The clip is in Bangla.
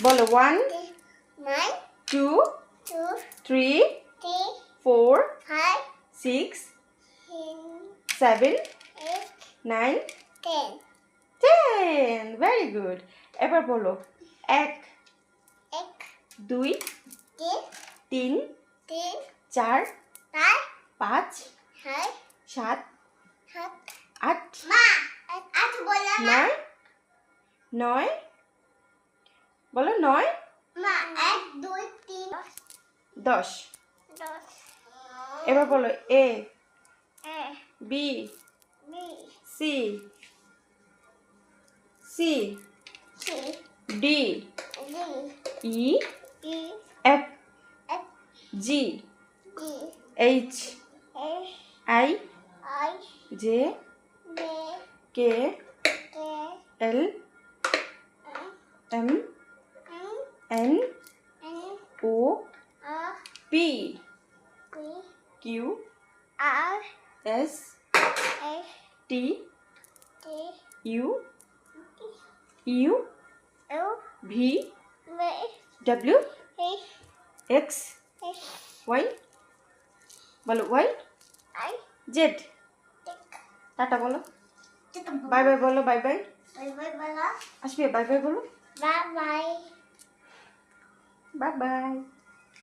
বলো 1 2 3 4 6 7 9 10 ভেরি গুড এবার বলো 1 2 3 4 5 7 8 9 9 বলো 9 10 এবার বলো A B C D E F G H I J K L M N O P Q S T U V W X Y বলো Y Z টাটা বলো বাই বাই বলো বাই বাই আসবে বাই বাই বলো Bye bye. Bye bye